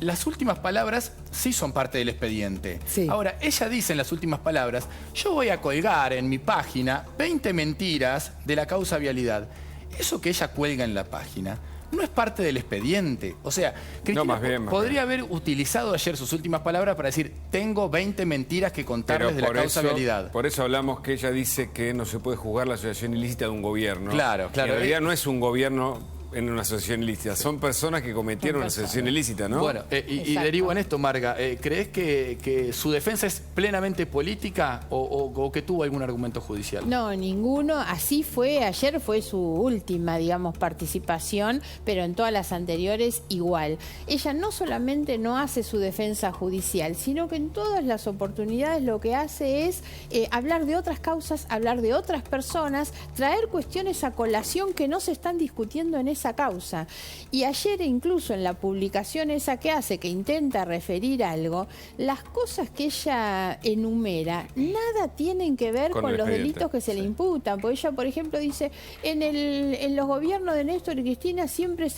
Las últimas palabras sí son parte del expediente. Sí. Ahora, ella dice en las últimas palabras, yo voy a colgar en mi página 20 mentiras de la causa vialidad. Eso que ella cuelga en la página no es parte del expediente. O sea, Cristina podría haber utilizado ayer sus últimas palabras para decir, tengo 20 mentiras que contarles de la causa vialidad. Por eso hablamos que ella dice que no se puede juzgar la asociación ilícita de un gobierno. Claro. En realidad no es un gobierno en una asociación ilícita. Son personas que cometieron una asociación ilícita, ¿no? Bueno, y derivo en esto, Marga. ¿Crees que su defensa es plenamente política o que tuvo algún argumento judicial? No, ninguno. Así fue. Ayer fue su última, digamos, participación, pero en todas las anteriores igual. Ella no solamente no hace su defensa judicial, sino que en todas las oportunidades lo que hace es hablar de otras causas, hablar de otras personas, traer cuestiones a colación que no se están discutiendo en esa causa. Y ayer incluso en la publicación esa que hace, que intenta referir algo, las cosas que ella enumera nada tienen que ver con los delitos que se le imputan. Porque ella, por ejemplo, dice, en los gobiernos de Néstor y Cristina siempre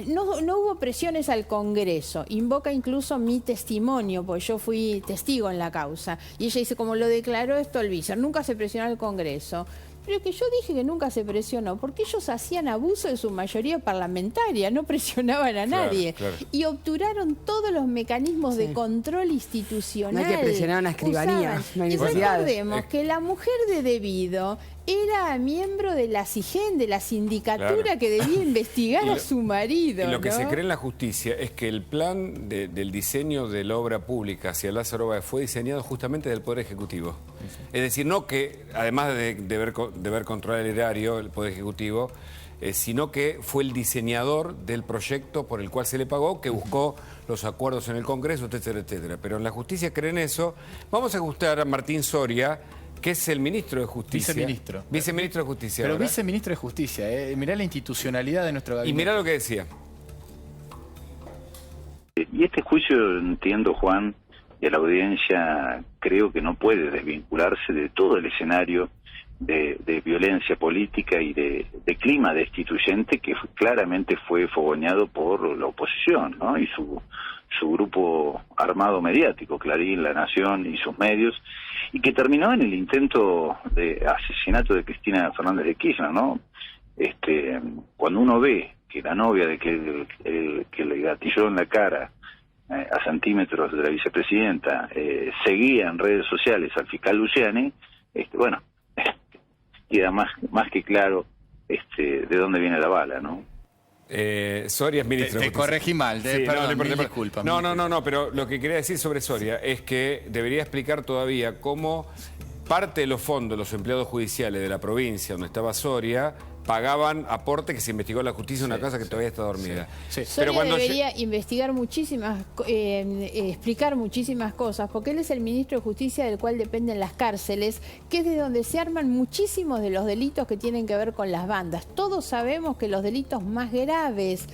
no hubo presiones al Congreso. Invoca incluso mi testimonio, porque yo fui testigo en la causa. Y ella dice, como lo declaró Stolbizer, nunca se presionó al Congreso. Pero que yo dije que nunca se presionó, porque ellos hacían abuso de su mayoría parlamentaria, no presionaban a nadie. Claro. Y obturaron todos los mecanismos de control institucional. No hay que presionar a una escribanía, no hay necesidad. Y recordemos que la mujer de Debido era miembro de la SIGEN, de la sindicatura que debía investigar a su marido. Y lo que se cree en la justicia es que el plan del diseño de la obra pública hacia Lázaro Báez fue diseñado justamente del Poder Ejecutivo. Es decir, no que, además de ver controlar el erario, el Poder Ejecutivo, sino que fue el diseñador del proyecto por el cual se le pagó, que buscó los acuerdos en el Congreso, etcétera, etcétera. Pero en la justicia creen eso. Vamos a escuchar a Martín Soria, que es el ministro de Justicia. Viceministro de Justicia. Pero viceministro de Justicia, mirá la institucionalidad de nuestro gabinete. Y mirá lo que decía. Y este juicio, entiendo, Juan, y a la audiencia, creo que no puede desvincularse de todo el escenario de violencia política y de clima destituyente que claramente fue fogoneado por la oposición, ¿no? Y su grupo armado mediático, Clarín, La Nación y sus medios, y que terminó en el intento de asesinato de Cristina Fernández de Kirchner, ¿no? Cuando uno ve que la novia de que le gatilló en la cara a centímetros de la vicepresidenta seguía en redes sociales al fiscal Luciani, bueno, queda más que claro de dónde viene la bala, ¿no? Soria es ministro de Te Justicia. corregí mal, Sí, perdón, no, mil disculpas. No, pero lo que quería decir sobre Soria es que debería explicar todavía cómo parte de los fondos, los empleados judiciales de la provincia donde estaba Soria, pagaban aporte que se investigó en la justicia, una cosa que todavía está dormida. Soria Pero cuando debería investigar muchísimas, explicar muchísimas cosas, porque él es el ministro de Justicia del cual dependen las cárceles, que es de donde se arman muchísimos de los delitos que tienen que ver con las bandas. Todos sabemos que los delitos más graves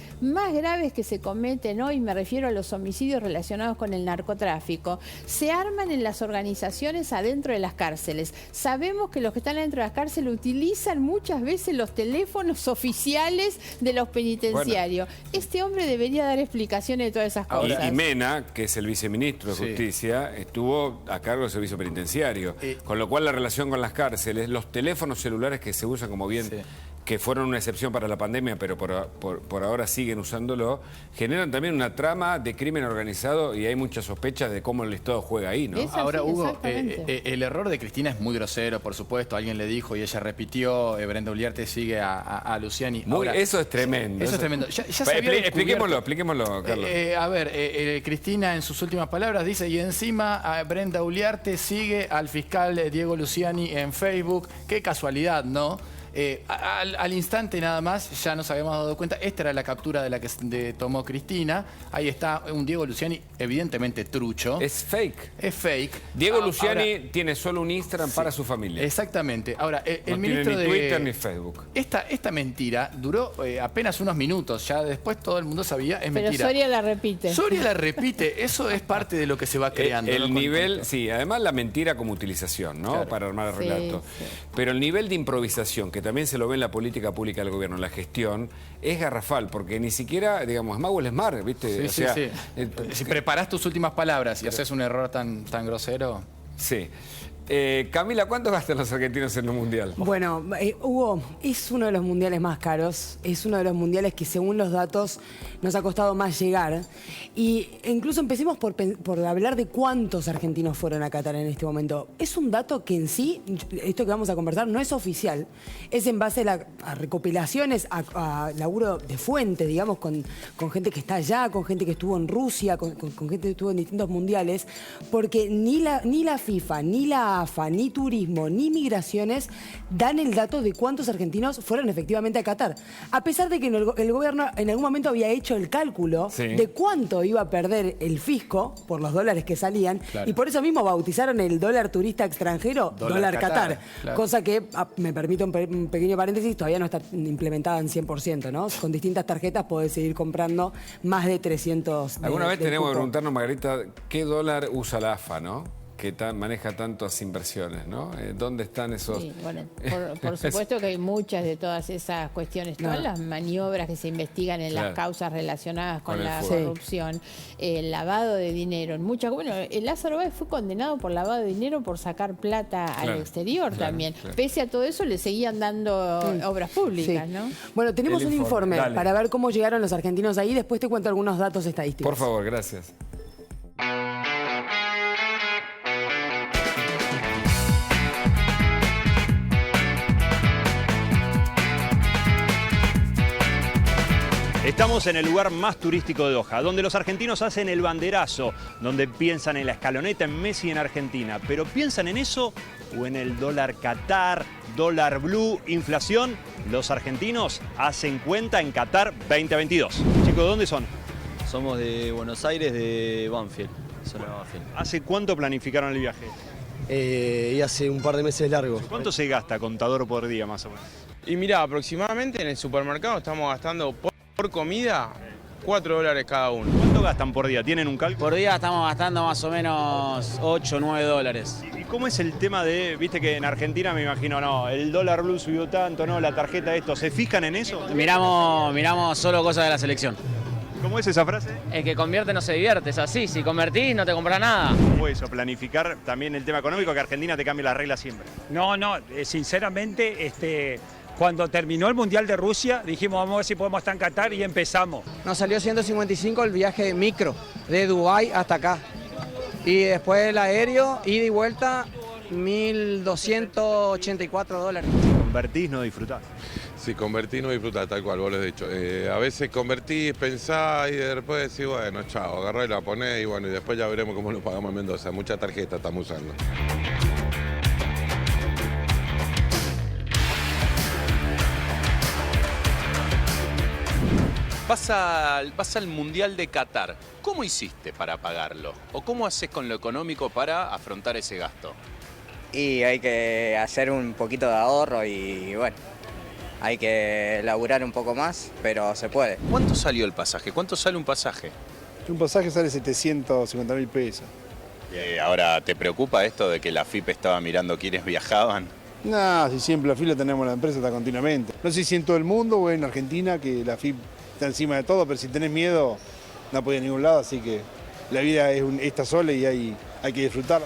que se cometen hoy, me refiero a los homicidios relacionados con el narcotráfico, se arman en las organizaciones adentro de las cárceles. Sabemos que los que están adentro de las cárceles utilizan muchas veces los teléfonos oficiales de los penitenciarios. Bueno, este hombre debería dar explicaciones de todas esas cosas. Y Mena, que es el viceministro de Justicia, estuvo a cargo del servicio penitenciario. Con lo cual la relación con las cárceles, los teléfonos celulares que se usan como bien, que fueron una excepción para la pandemia, pero por ahora siguen usándolo, generan también una trama de crimen organizado y hay muchas sospechas de cómo el Estado juega ahí, ¿no? Ahora, Hugo, el error de Cristina es muy grosero, por supuesto. Alguien le dijo y ella repitió. Brenda Uliarte sigue a Luciani. Ahora, eso es tremendo. Eso es tremendo. Expliquémoslo, Carlos. Cristina en sus últimas palabras dice, y encima Brenda Uliarte sigue al fiscal Diego Luciani en Facebook. Qué casualidad, ¿no? Al instante nada más, ya nos habíamos dado cuenta, esta era la captura de la que tomó Cristina. Ahí está un Diego Luciani evidentemente trucho. Es fake. Es fake. Diego Luciani tiene solo un Instagram para su familia. Exactamente. Ahora, el no ministro tiene ni Twitter ni Facebook. Esta mentira duró apenas unos minutos, ya después todo el mundo sabía, es mentira. Pero Soria la repite. Soria la repite, eso es parte de lo que se va creando. El nivel, sí, además la mentira como utilización, ¿no? Claro. Para armar el relato. Sí. Pero el nivel de improvisación, que también se lo ve en la política pública del gobierno, en la gestión, es garrafal, porque ni siquiera, digamos, es Mago Lesmar, ¿viste? Sí, si preparás tus últimas palabras y haces un error tan grosero. Sí. Camila, ¿cuánto gastan los argentinos en un mundial? Bueno, Hugo, es uno de los mundiales más caros, es uno de los mundiales que según los datos nos ha costado más llegar. Y incluso empecemos por hablar de cuántos argentinos fueron a Qatar en este momento. Es un dato que en sí, esto que vamos a conversar, no es oficial. Es en base a recopilaciones, a laburo de fuente, digamos, con gente que está allá, con gente que estuvo en Rusia, con gente que estuvo en distintos mundiales, porque ni la FIFA, ni la AFA, ni Turismo, ni Migraciones dan el dato de cuántos argentinos fueron efectivamente a Qatar. A pesar de que el gobierno en algún momento había hecho el cálculo de cuánto iba a perder el fisco por los dólares que salían, y por eso mismo bautizaron el dólar turista extranjero dólar Qatar. Claro. Cosa que, me permito un pequeño paréntesis, todavía no está implementada en 100%, ¿no? Con distintas tarjetas podés seguir comprando más de 300 Alguna vez tenemos que preguntarnos, Margarita, ¿qué dólar usa la AFA, no? Que maneja tantas inversiones, ¿no? ¿Dónde están esos...? Sí, bueno, por supuesto que hay muchas de todas esas cuestiones, todas las maniobras que se investigan en las causas relacionadas con la corrupción, el lavado de dinero, bueno, el Lázaro Báez fue condenado por lavado de dinero por sacar plata al exterior también. Pese a todo eso le seguían dando obras públicas, ¿no? Bueno, tenemos un informe para ver cómo llegaron los argentinos ahí, después te cuento algunos datos estadísticos. Por favor, gracias. Estamos en el lugar más turístico de Doha, donde los argentinos hacen el banderazo, donde piensan en la escaloneta, en Messi, en Argentina. Pero ¿piensan en eso o en el dólar Qatar, dólar blue, inflación? Los argentinos hacen cuenta en Qatar 2022. Chicos, ¿dónde son? Somos de Buenos Aires, de Banfield. ¿Hace cuánto planificaron el viaje? Y hace un par de meses largo. ¿Cuánto se gasta, contador, por día más o menos? Y mirá, aproximadamente en el supermercado estamos gastando por comida $4 cada uno. ¿Cuánto gastan por día? ¿Tienen un cálculo? Por día estamos gastando más o menos 8 o 9 dólares. ¿Y cómo es el tema de, viste que en Argentina me imagino, no, el dólar blue subió tanto, no, la tarjeta esto, ¿se fijan en eso? Miramos solo cosas de la selección. ¿Cómo es esa frase? El que convierte no se divierte, es así, si convertís no te compras nada. ¿Cómo es eso? Planificar también el tema económico, que Argentina te cambie las reglas siempre. No, sinceramente, cuando terminó el Mundial de Rusia, dijimos vamos a ver si podemos estar en Qatar y empezamos. Nos salió 155 el viaje de micro, de Dubái hasta acá. Y después el aéreo, ida y vuelta, $1.284. Si convertís, no disfrutás. Si convertís no disfrutás, tal cual, vos lo has dicho. A veces convertís, pensás y después decís, bueno, chao, agarrá y la ponés y bueno, y después ya veremos cómo lo pagamos en Mendoza. Mucha tarjeta estamos usando. Vas al Mundial de Qatar. ¿Cómo hiciste para pagarlo? ¿O cómo haces con lo económico para afrontar ese gasto? Y hay que hacer un poquito de ahorro y bueno, hay que laburar un poco más, pero se puede. ¿Cuánto salió el pasaje? ¿Cuánto sale un pasaje? Un pasaje sale 750.000 pesos. ¿Y ahora te preocupa esto de que la FIP estaba mirando quiénes viajaban? No, si siempre la FIP la tenemos, la empresa está continuamente. No sé si en todo el mundo o en Argentina, que la FIP está encima de todo, pero si tenés miedo no podés ir a ningún lado, así que la vida es esta sola y hay que disfrutar.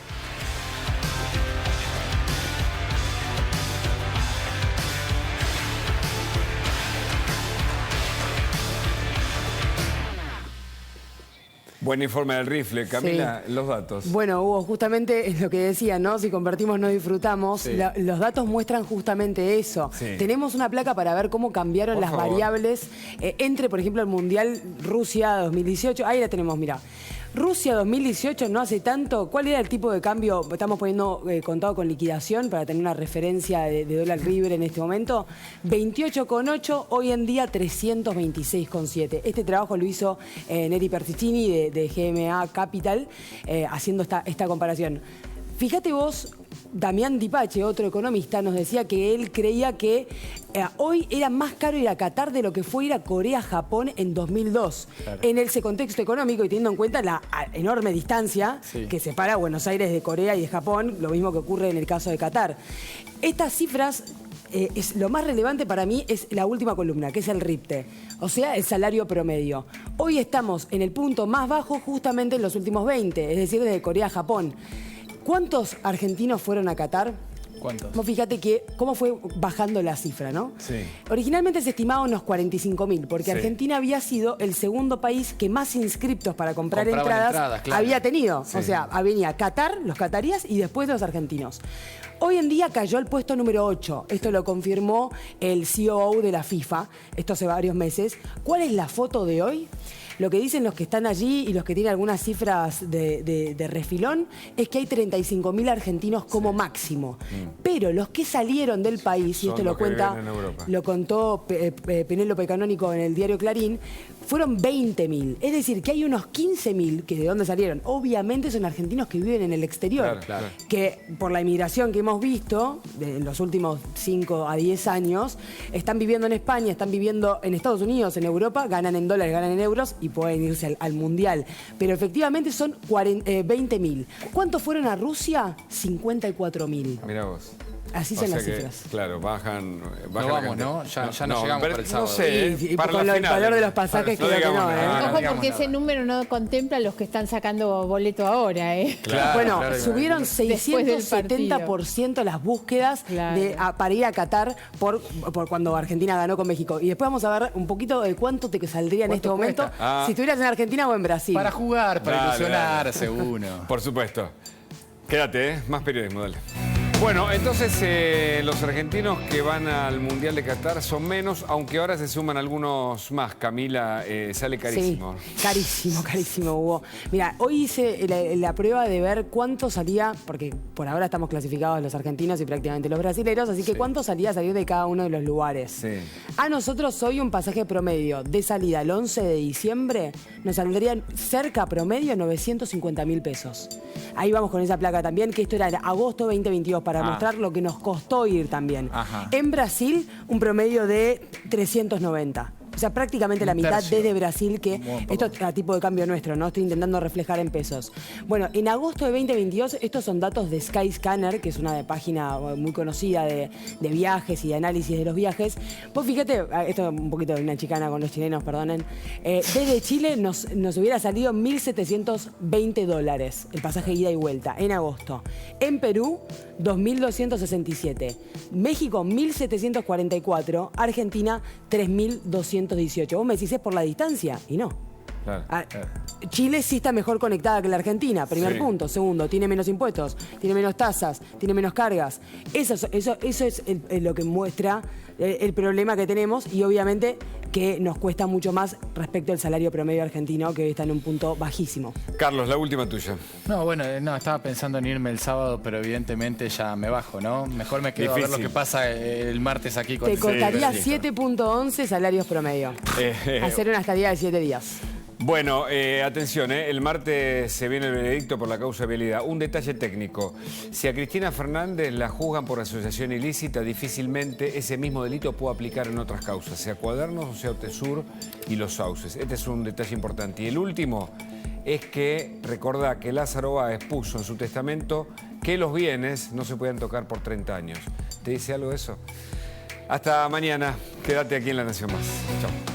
Buen informe del rifle. Camila, Sí. los datos. Bueno, Hugo, justamente es lo que decía, ¿no? Si convertimos no disfrutamos. Sí. Los datos muestran justamente eso. Sí. Tenemos una placa para ver cómo cambiaron Por las favor. variables entre, por ejemplo, el Mundial Rusia 2018. Ahí la tenemos, mira. Rusia 2018, no hace tanto. ¿Cuál era el tipo de cambio? Estamos poniendo contado con liquidación para tener una referencia de dólar libre en este momento. 28,8, hoy en día 326,7. Este trabajo lo hizo Neri Persicini de GMA Capital, haciendo esta comparación. Fíjate vos, Damián Dipache, otro economista, nos decía que él creía que hoy era más caro ir a Qatar de lo que fue ir a Corea-Japón en 2002. Claro. En ese contexto económico y teniendo en cuenta la enorme distancia que separa Buenos Aires de Corea y de Japón, lo mismo que ocurre en el caso de Qatar. Estas cifras... lo más relevante para mí es la última columna, que es el RIPTE, o sea, el salario promedio. Hoy estamos en el punto más bajo justamente en los últimos 20, es decir, desde Corea a Japón. ¿Cuántos argentinos fueron a Qatar? ¿Cuántos? Vos fíjate que cómo fue bajando la cifra, ¿no? Sí. Originalmente se estimaba unos 45.000, porque Sí. Argentina había sido el segundo país que más inscriptos para comprar Compraban entradas claro. había tenido. Sí. O sea, venía Qatar, los cataríes y después los argentinos. Hoy en día cayó al puesto número 8. Esto lo confirmó el COO de la FIFA, esto hace varios meses. ¿Cuál es la foto de hoy? Lo que dicen los que están allí y los que tienen algunas cifras de refilón es que hay 35.000 argentinos como máximo. Pero los que salieron del país, y Son esto los lo que cuenta, viven en Europa. lo contó Penélope Canónico en el diario Clarín, fueron 20.000. Es decir, que hay unos 15.000 que de dónde salieron. Obviamente son argentinos que viven en el exterior. Claro. Que por la inmigración que hemos visto en los últimos 5 a 10 años, están viviendo en España, están viviendo en Estados Unidos, en Europa, ganan en dólares, ganan en euros y pueden irse al Mundial. Pero efectivamente son 20.000. ¿Cuántos fueron a Rusia? 54.000. Mirá vos. Así O son sea las que, cifras. claro, bajan No la vamos, cantidad. ¿no? Ya no llegamos pero para el no sábado. sé, Y para con la el final. valor de los pasajes, No creo que digamos no, nada, ¿eh? no Ojo, digamos porque nada. ese número no contempla a los que están sacando boleto ahora, ¿eh? Claro, Bueno, claro, subieron Después del 670% las búsquedas para ir a Qatar por cuando Argentina ganó con México. Y después vamos a ver un poquito de cuánto te saldría en este ¿Cuánto momento cuesta? si estuvieras en Argentina o en Brasil. Para jugar, para Dale, ilusionarse dale. uno. Por supuesto. Quédate, más periodismo, dale. Bueno, entonces los argentinos que van al Mundial de Qatar son menos, aunque ahora se suman algunos más. Camila, sale carísimo. Sí, carísimo, Hugo. Mira, hoy hice la prueba de ver cuánto salía, porque por ahora estamos clasificados los argentinos y prácticamente los brasileños, así que cuánto salía a salir de cada uno de los lugares. Sí. A nosotros hoy un pasaje promedio de salida el 11 de diciembre nos saldrían cerca promedio 950.000 pesos. Ahí vamos con esa placa también, que esto era agosto 2022, para mostrar lo que nos costó ir también. Ajá. En Brasil, un promedio de 390. O sea, prácticamente la mitad tercio. desde Brasil, que esto es a tipo de cambio nuestro, ¿no? Estoy intentando reflejar en pesos. Bueno, en agosto de 2022, estos son datos de Skyscanner, que es una página muy conocida de viajes y de análisis de los viajes. Vos fíjate, esto es un poquito de una chicana con los chilenos, perdonen. Desde Chile nos hubiera salido $1.720 el pasaje ida y vuelta en agosto. En Perú, 2.267. México, 1.744. Argentina, 3.218. Vos me decís, ¿es por la distancia? Y no. Chile sí está mejor conectada que la Argentina, primer Sí. punto. Segundo, tiene menos impuestos, tiene menos tasas, tiene menos cargas. Eso es lo que muestra el problema que tenemos y obviamente que nos cuesta mucho más respecto al salario promedio argentino, que hoy está en un punto bajísimo. Carlos, la última tuya. No, bueno, no, estaba pensando en irme el sábado, pero evidentemente ya me bajo, ¿no? Mejor me quedo a ver lo que pasa el martes aquí con Te costaría 7.11 salarios promedio. Hacer una estadía de 7 días. Bueno, atención, el martes se viene el veredicto por la causa de vialidad. Un detalle técnico. Si a Cristina Fernández la juzgan por asociación ilícita, difícilmente ese mismo delito puede aplicar en otras causas, sea Cuadernos o sea Otesur y Los Sauces. Este es un detalle importante. Y el último es que recordá que Lázaro Báez puso en su testamento que los bienes no se pueden tocar por 30 años. ¿Te dice algo de eso? Hasta mañana. Quédate aquí en La Nación Más. Chao.